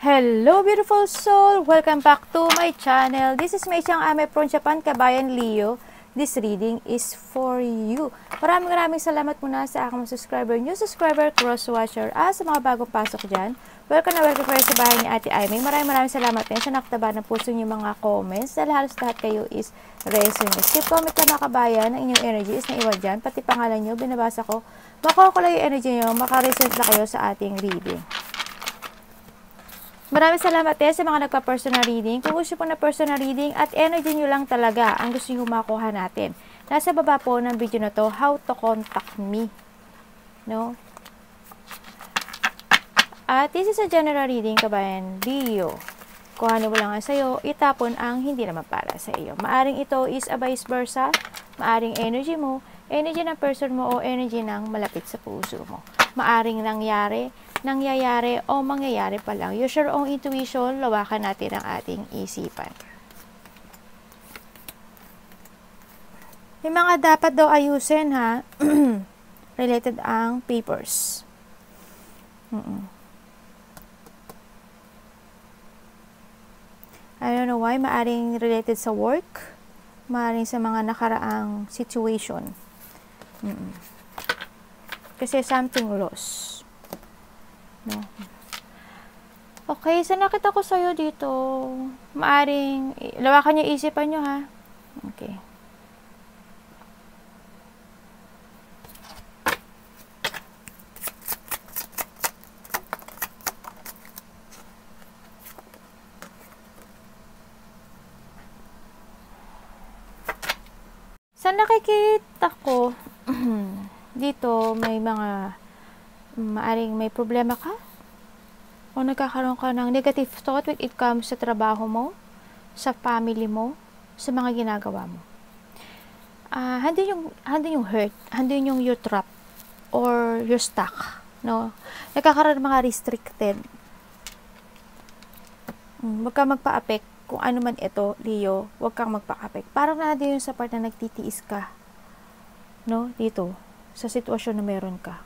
Hello beautiful soul! Welcome back to my channel. This is Mei Chang Ame from Japan, Kabayan Leo. This reading is for you. Maraming salamat muna sa aking new subscriber, cross-watcher, sa mga bagong pasok dyan. Welcome na welcome kayo sa bahay ni Ate Aimee. Maraming salamat din sa naktaba ng puso niyo mga comments. Dahil halos lahat kayo is resonance. Keep comment lang mga kabayan, ang inyong energy is naiwan dyan. Pati pangalan nyo, binabasa ko. Makukulay yung energy nyo, makaresent na kayo sa ating reading. Maraming salamat sa mga nagpa-personal reading. Kung gusto po na personal reading at energy nyo lang talaga ang gusto nyo makuha natin. Nasa baba po ng video na to, how to contact me. No? At this is a general reading, kabayan Leo. Kuhanin mo lang nga sa'yo, itapon ang hindi naman para sa iyo. Maaring ito is a vice versa. Maaring energy mo, energy ng person mo o energy ng malapit sa puso mo. Maaring nangyayari o mangyayari pa lang. Use your own intuition, lawakan natin ang ating isipan. May mga dapat daw ayusin ha. Related ang papers. I don't know why. Maaring related sa work. Maaring sa mga nakaraang situation. Kasi something lost. No. Okay, sa nakita ko sa'yo dito, maaring, lawakan niyo isipan nyo ha. Okay. Sa nakikita ko, dito may mga maaring may problema ka o nagkakaroon ka ng negative thought when it comes sa trabaho mo, sa family mo, sa mga ginagawa mo. Handin yung hurt, handin yung you're trapped or you're stuck. No? Nagkakaroon ng mga restricted. Huwag kang magpa-affect kung ano man ito, Leo. Huwag kang magpa-affect. Parang nandun yung sa part na nagtitiis ka. No? Dito. Sa sitwasyon na meron ka.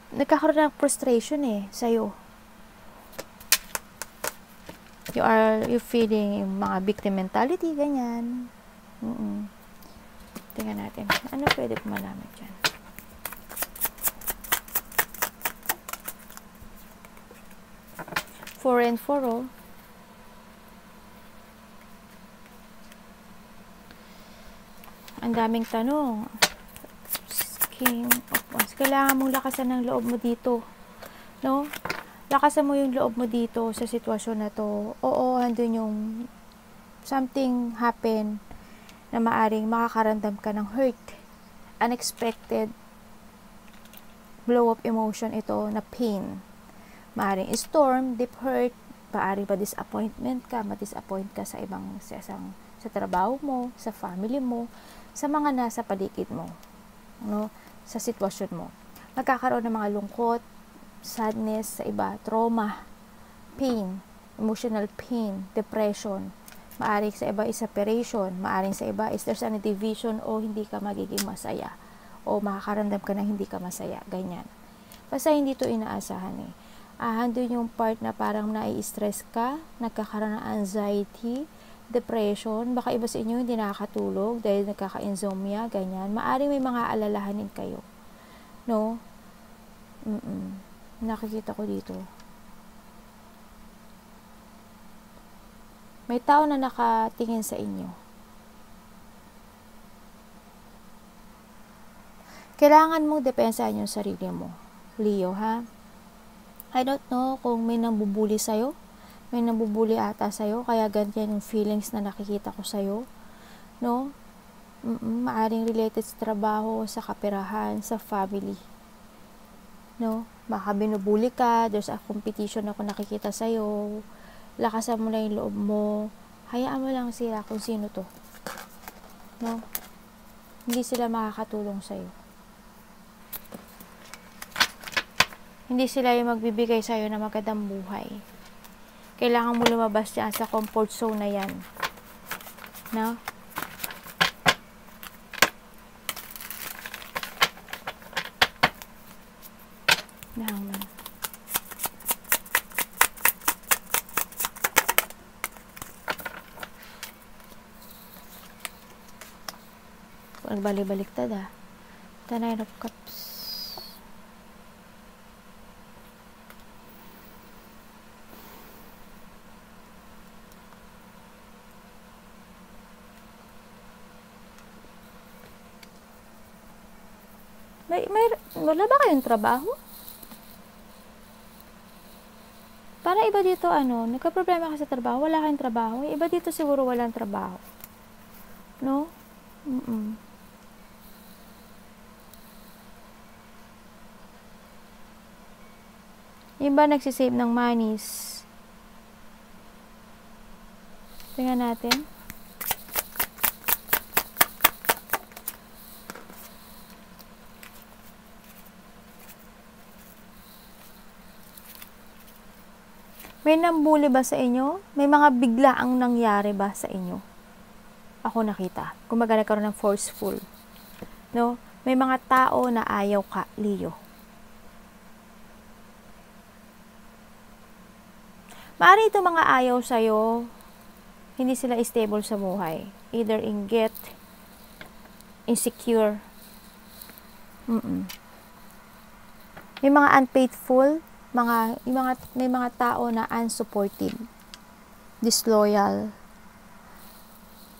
Nagkakaroon ng frustration sa'yo. You're feeling yung mga victim mentality, ganyan. Tingnan natin. Ano pwede ko malaman dyan? For and for all. Ang daming tanong. King of Wands. Kailangan mong lakasan ng loob mo dito. No? Lakasan mo yung loob mo dito sa sitwasyon na to. Oo, andun yung something happen na maaring makakaramdam ka ng hurt. Unexpected blow of emotion ito na pain. Maaring storm, deep hurt, maaring pa-disappointment ka, ma-disappoint ka sa sa trabaho mo, sa family mo, sa mga nasa paligid mo, no? Sa sitwasyon mo. Magkakaroon ng mga lungkot, sadness sa iba, trauma, pain, emotional pain, depression. Maaring sa iba is separation, maaring sa iba is there's a division o hindi ka magiging masaya o makakaramdam ka na hindi ka masaya, ganyan. Basta hindi to inaasahan handun yung part na parang nai-stress ka, nagkakaroon ng anxiety, depression, baka iba sa inyo hindi nakakatulog dahil nagkaka-insomnia, ganyan. Maaring may mga alalahanin kayo. No? Nakikita ko dito. May tao na nakatingin sa inyo. Kailangan mong depensahan yung sarili mo. Leo, ha? I don't know kung may nambubuli sa'yo. May nambubuli ata sa'yo, kaya ganyan yung feelings na nakikita ko sa'yo. No? Maaring related sa trabaho, sa kaperahan, sa family. No? Baka binubuli ka, there's a competition ako nakikita sa'yo. Lakasan mo na yung loob mo. Hayaan mo lang sila kung sino to. No? Hindi sila makakatulong sa'yo. Hindi sila yung magbibigay sa'yo na magandang buhay. Kailangan mo lumabas dyan sa comfort zone na yan. No? The Hangman. Nagbalik-baliktad The Nine of Cups. Wala ba kayong trabaho? Para iba dito, nagka-problema ka sa trabaho, wala kayong trabaho. Iba dito siguro walang trabaho. No? Iba nagsisave ng monies. Tingnan natin. May nambuli ba sa inyo? May mga biglaang nangyari ba sa inyo? Ako nakita. Kumbaga nagkaroon ng forceful. No? May mga tao na ayaw ka, Leo. Maari ito mga ayaw sa'yo, hindi sila stable sa buhay. Either inggit, insecure. May mga unfaithful, may mga tao na unsupportive, disloyal.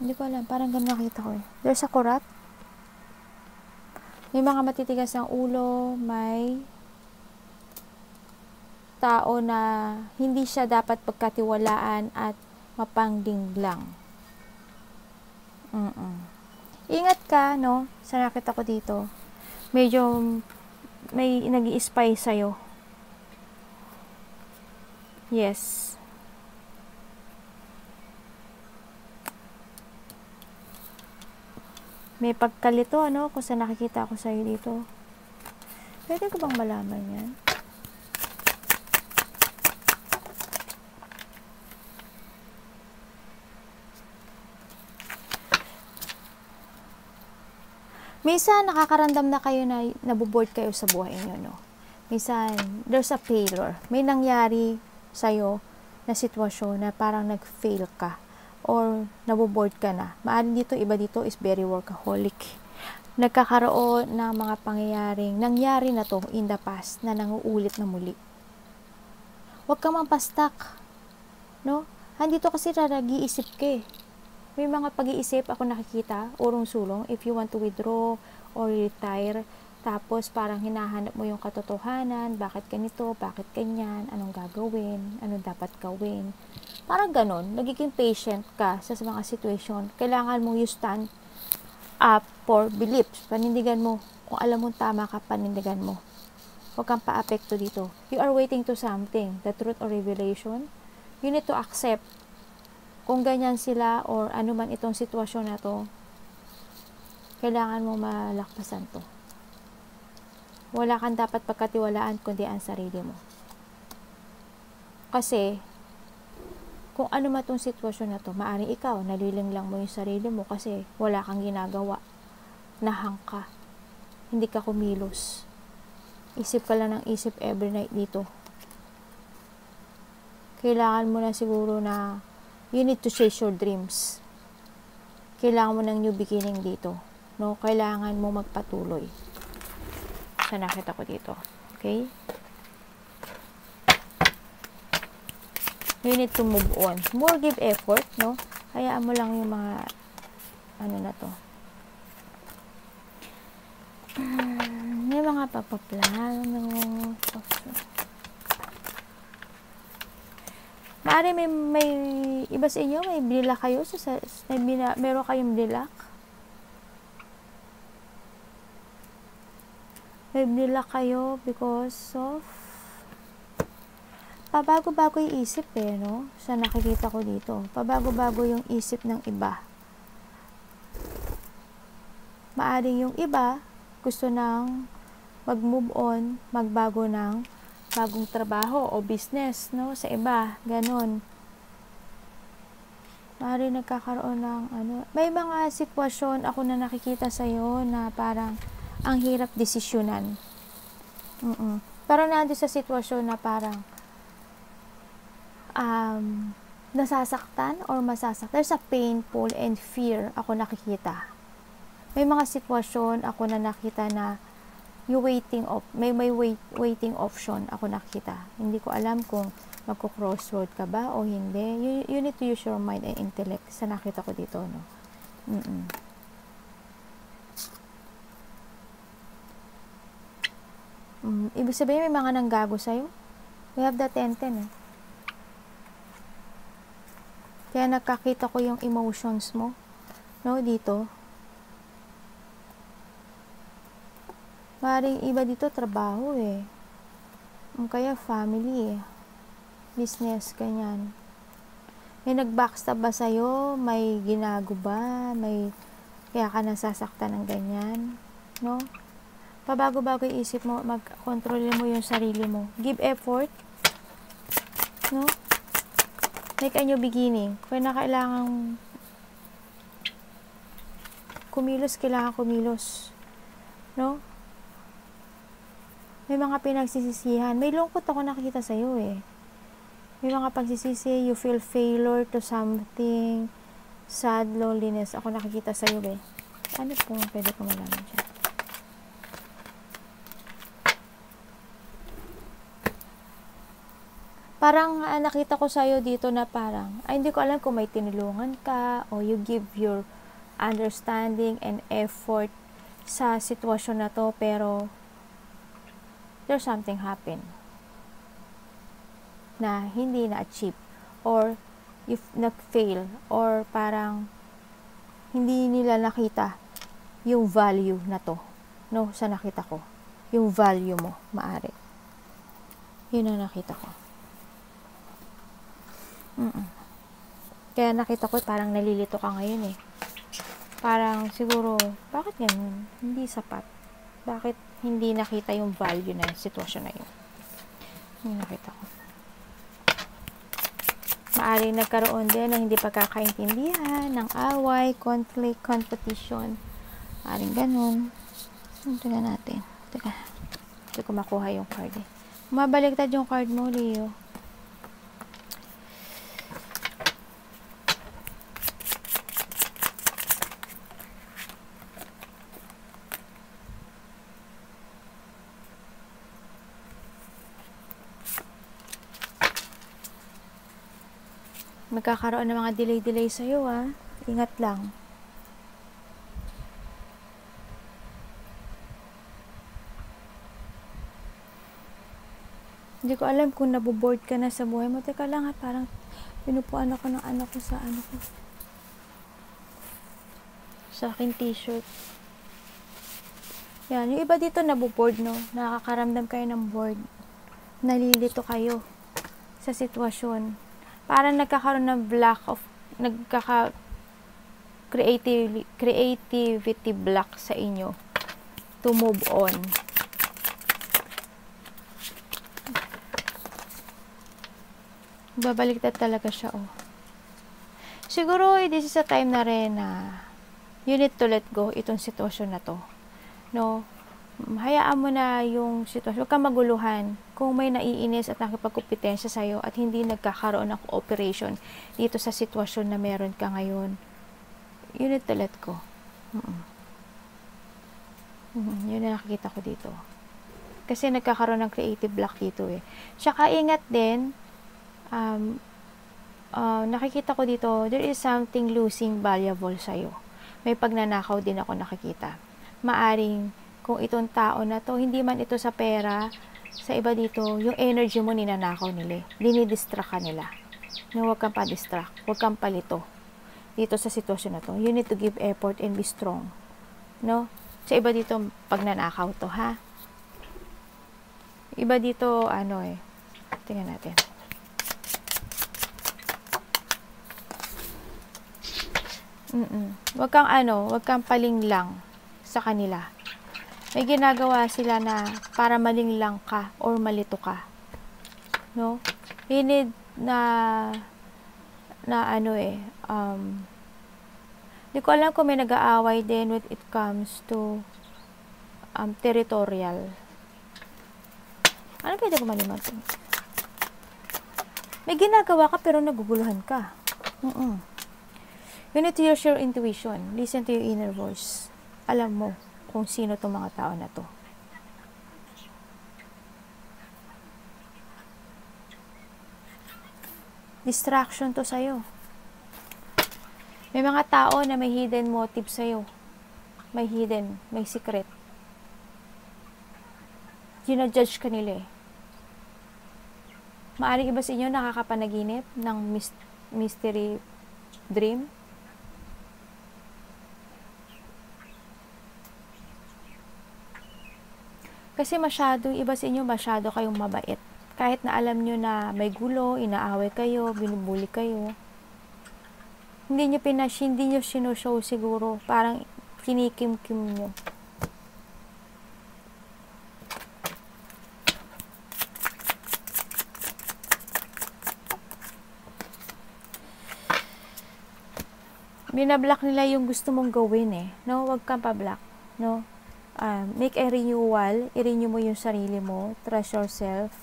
Hindi ko alam, parang ganun nakita ko There's a corrupt. May mga matitigas ng ulo, may tao na hindi siya dapat pagkatiwalaan at mapangdinglang. Ingat ka, no? Sa nakita ko dito. Medyo may nag-i-spy sa'yo. Yes. May pagkalito, kung saan nakikita ko sa'yo dito. Pwede ko bang malaman yan? Minsan, nakakaramdam na kayo na nabuboard kayo sa buhay niyo, no? Minsan, there's a failure. May nangyari sa'yo na sitwasyon na parang nag-fail ka or nabuboard ka na. Maaring dito, iba dito is very workaholic. Nagkakaroon ng mga pangyayaring nangyari na to in the past na nanguulit na muli. Huwag kang mampastak, no? Andito kasi nag-iisip ka May mga pag-iisip ako nakikita, urong-sulong, if you want to withdraw or retire, tapos parang hinahanap mo yung katotohanan, bakit ganito, bakit ganyan, anong gagawin, anong dapat gawin. Parang ganon, nagiging patient ka sa mga situation. Kailangan mo you stand up for beliefs. Panindigan mo. Kung alam mo tama ka, panindigan mo. Huwag kang pa-apekto dito. You are waiting to something, the truth or revelation. You need to accept kung ganyan sila or ano man itong sitwasyon na to, kailangan mo malakpasan to. Wala kang dapat pagkatiwalaan kundi ang sarili mo. Kasi, kung ano man itong sitwasyon na to, maaaring ikaw, naliling lang mo yung sarili mo kasi wala kang ginagawa. Nahang ka. Hindi ka kumilos. Isip ka lang ng isip every night dito. Kailangan mo na siguro na you need to chase your dreams. Kailangan mo ng new beginning dito. No? Kailangan mo magpatuloy. Sa nakita ko dito. Okay? You need to move on. More give effort, no? Hayaan mo lang yung mga na to. May mga papaplano. Maari may iba sa inyo, may binila kayo, meron kayong binilak. May binila kayo because of pabago-bago yung isip no? Sa nakikita ko dito. Pabago-bago yung isip ng iba. Maari yung iba, gusto nang mag-move on, magbago ng bagong trabaho o business, no? Sa iba, ganon. Maaaring nagkakaroon ng may mga sitwasyon ako na nakikita sa'yo na parang ang hirap desisyonan. Parang nandun sa sitwasyon na parang nasasaktan or masasaktan. There's a painful and fear ako nakikita. May mga sitwasyon ako na nakita na may waiting option ako nakita. Hindi ko alam kung magko-crossroad ka ba o hindi. You need to use your mind and intellect sa nakita ko dito, no? Ibig sabihin may mga nanggago sa'yo. We have the 10-10 eh. Kaya nakakita ko yung emotions mo, no, dito. Maring iba dito trabaho eh. Kaya family eh. Business, ganyan. May nag-backstab ba sa'yo? May ginago ba? Kaya ka nasasaktan ng ganyan? No? Pabago-bago yung isip mo, mag-control mo yung sarili mo. Give effort. No? Make a new beginning. Kung na kailangan kailangan kumilos. No? May mga pinagsisisihan. May lungkot ako nakikita sa'yo eh. May mga pagsisisi, you feel failure to something, sad, loneliness. Ako nakikita sa'yo eh. Ano pong pwede ko malaman dyan? Parang nakita ko sa'yo dito na parang, hindi ko alam kung may tinulungan ka o you give your understanding and effort sa sitwasyon na to, pero there's something happen na hindi na-achieve or if nag-fail or parang hindi nila nakita yung value na to, no, sa nakita ko. Yung value mo, maari. Yun ang nakita ko. Kaya nakita ko parang nalilito ka ngayon eh. Parang siguro, bakit ganun? Hindi sapat. Bakit hindi nakita yung value na sitwasyon na yun? Yung nakita ko. Maaring nagkaroon din ng hindi pagkakaintindihan, ng away, conflict, competition. Maaring ganun. Tingnan natin. Teka. Hindi ko makuha yung card eh. Mabaliktad yung card mo, Leo. Magkakaroon ng mga delay sa'yo ah. Ingat lang. Hindi ko alam kung naboboard ka na sa buhay mo. Teka lang ha, parang pinupuan ako ng anak ko sa ano ko. Sa aking t-shirt. Yan, yung iba dito naboboard, no? Nakakaramdam kayo ng bored. Nalilito kayo sa sitwasyon. Parang nagkakaroon ng creativity block sa inyo to move on. Babaliktad talaga siya, oh. Siguro, this is a time na rin na you need to let go itong sitwasyon na to. No? Hayaan mo na yung sitwasyon. Huwag kang maguluhan. Kung may naiinis at nakipagkumpetensya sa'yo at hindi nagkakaroon ng cooperation dito sa sitwasyon na meron ka ngayon, you need to let go. Yun na nakikita ko dito. Kasi nagkakaroon ng creative block dito eh. Tsaka ingat din, nakikita ko dito, there is something losing valuable sa'yo. May pagnanakaw din ako nakikita. Maaring kung itong tao na to, hindi man ito sa pera, sa iba dito, yung energy mo ninanakaw nila. Dinidistract ka nila. Huwag kang pa-distract. Huwag kang palito. Dito sa sitwasyon na to, you need to give effort and be strong. No? Sa iba dito, pag nanakaw to, ha? Iba dito, ano eh. Tingnan natin. Huwag kang palinglang sa kanila. May ginagawa sila na para malinglang ka or malito ka. No? You need di ko alam kung may nag-aaway din when it comes to territorial. Ano pwede ko malimutin? May ginagawa ka pero naguguluhan ka. You need to use your intuition. Listen to your inner voice. Alam mo kung sino itong mga tao na to. Distraction to sa'yo. May mga tao na may hidden motive sa'yo. May hidden, may secret. Ginajudge ka nila eh. Maaring iba sa inyo nakakapanaginip ng mystery dream. Kasi iba sa inyo masyado kayong mabait. Kahit na alam nyo na may gulo, inaaway kayo, binubuli kayo. Hindi nyo sinushow siguro. Parang kinikim-kim nyo. Binablock nila yung gusto mong gawin eh. No, wag kang pa-block. No? Make a renewal. I-renew mo yung sarili mo. Trust yourself.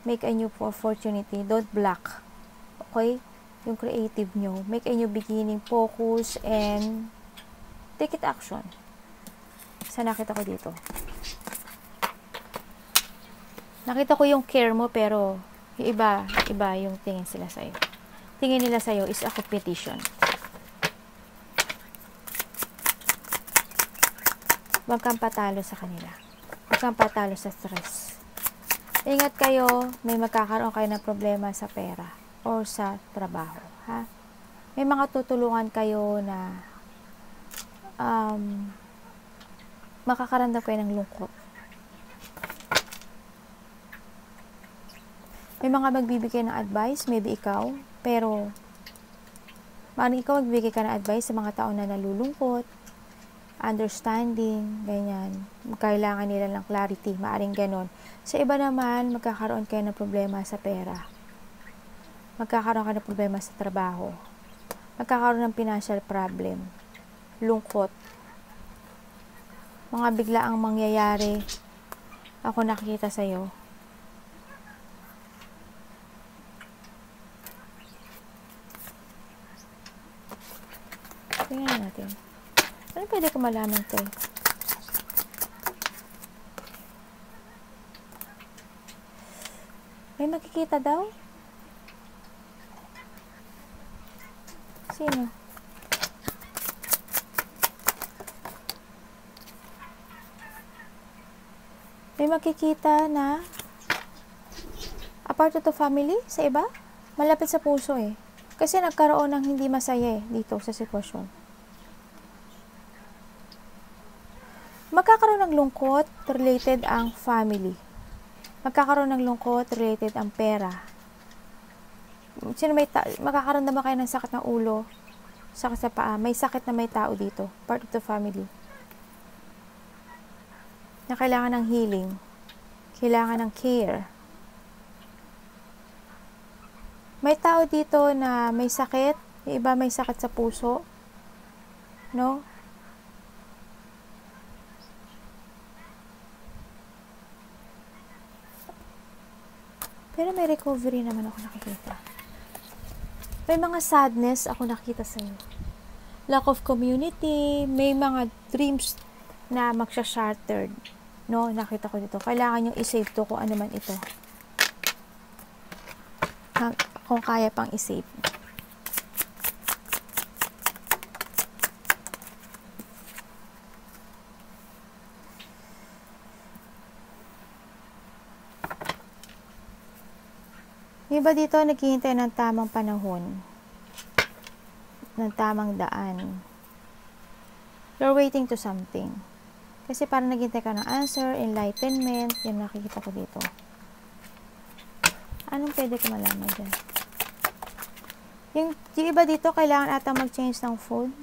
Make a new opportunity. Don't block. Okay? Yung creative nyo. Make a new beginning. Focus and take it action. Sa nakita ko dito. Nakita ko yung care mo pero yung iba yung tingin sila sa'yo. Tingin nila sa'yo is a competition. Huwag kang patalo sa kanila. Huwag kang patalo sa stress. Ingat kayo, may magkakaroon kayo ng problema sa pera or sa trabaho. Ha? May mga tutulungan kayo na makakaramdam kayo ng lungkot. May mga magbibigay ng advice, maybe ikaw, pero maaaring ikaw magbibigay ka ng advice sa mga tao na nalulungkot, understanding, ganyan. Kailangan nila ng clarity, maaring ganon. Sa iba naman, magkakaroon kayo ng problema sa pera. Magkakaroon kayo ng problema sa trabaho. Magkakaroon ng financial problem. Lungkot. Mga biglaang mangyayari. Ako nakikita sa'yo. Tingnan natin. Ano pwede ko malaman to? May makikita daw? Sino? May makikita na a part of the family sa iba? Malapit sa puso eh. Kasi nagkaroon ng hindi masaya eh dito sa sitwasyon. Magkakaroon ng lungkot related ang family. Magkakaroon ng lungkot related ang pera. Magkakaroon naman kayo ng sakit ng ulo, sakit sa paa. May sakit na may tao dito. Part of the family. Na kailangan ng healing. Kailangan ng care. May tao dito na may sakit. Yung iba may sakit sa puso. No? Pero may recovery naman ako nakikita. May mga sadness ako nakita sa iyo. Lack of community, may mga dreams na magsha-shattered. No, nakita ko dito. Kailangan nyo i-save to kung ano man ito. Kung kaya pang i-save. Yung iba dito naghihintay ng tamang panahon, ng tamang daan. You're waiting to something. Kasi parang naghihintay ka ng answer, enlightenment, yung nakikita ko dito. Anong pwede ko malaman dyan? Yung iba dito, kailangan ata mag-change ng food.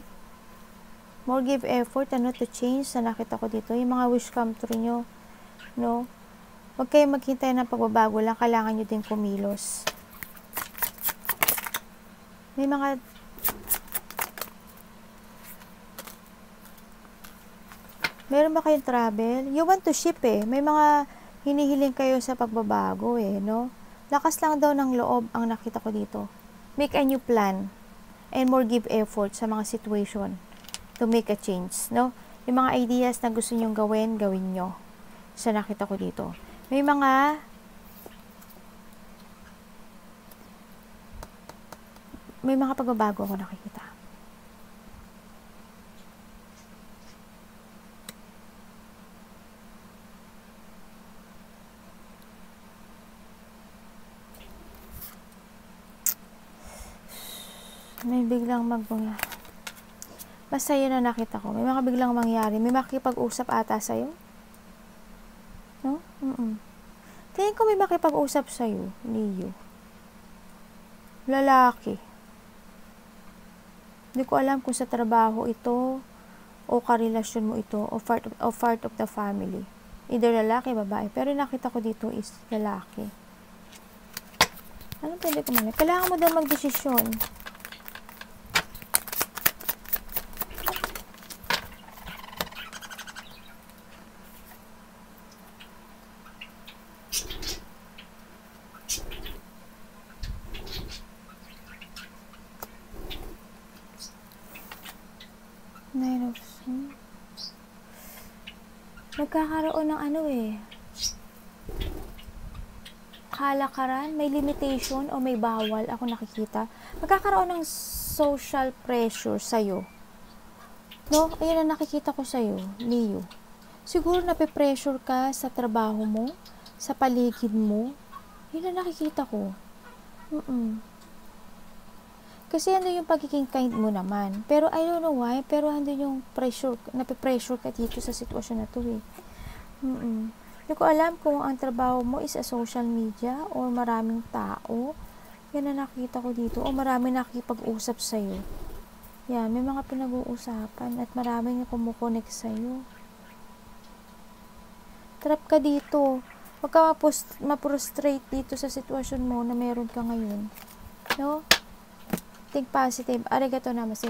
More give effort, to change, na nakita ko dito. Yung mga wish come true nyo, no? Huwag kayong maghintay ng pagbabago lang, kailangan nyo din kumilos. May mga meron ba kayong travel? You want to ship eh. May mga hinihiling kayo sa pagbabago no? Lakas lang daw ng loob ang nakita ko dito. Make a new plan and more give effort sa mga situation to make a change, no? Yung mga ideas na gusto nyong gawin, gawin nyo. Sa nakita ko dito. May mga pagbabago ako nakikita. May biglang basta yun na nakita ko. May mga biglang mangyari. May makikipag-usap ata sa'yo. No? Tingin ko may makipag-usap sa'yo, Leo. Lalaki. Hindi ko alam kung sa trabaho ito, o karelasyon mo ito, o part of the family. Either lalaki, babae. Pero nakita ko dito is lalaki. Anong pwede ko mali? Kailangan mo daw magdesisyon. Nagkakaroon ng kalakaran, may limitation o may bawal ako nakikita. Magkakaroon ng social pressure sa'yo. No? Ayan ang nakikita ko sa'yo, Leo. Siguro nape-pressure ka sa trabaho mo, sa paligid mo. Yun ang nakikita ko. Kasi andun yung pagiging kind mo naman. Pero I don't know why, pero andun yung pressure, nape-pressure ka dito sa sitwasyon na to eh. Hindi ko alam kung ang trabaho mo is sa social media or maraming tao. Yan ang nakita ko dito. O maraming nakikipag-usap sa'yo. Yan, may mga pinag-uusapan at maraming kumukonek sa'yo. Trap ka dito. Huwag ka ma-frustrate dito sa sitwasyon mo na meron ka ngayon. No? Think positive. Arigato namaste.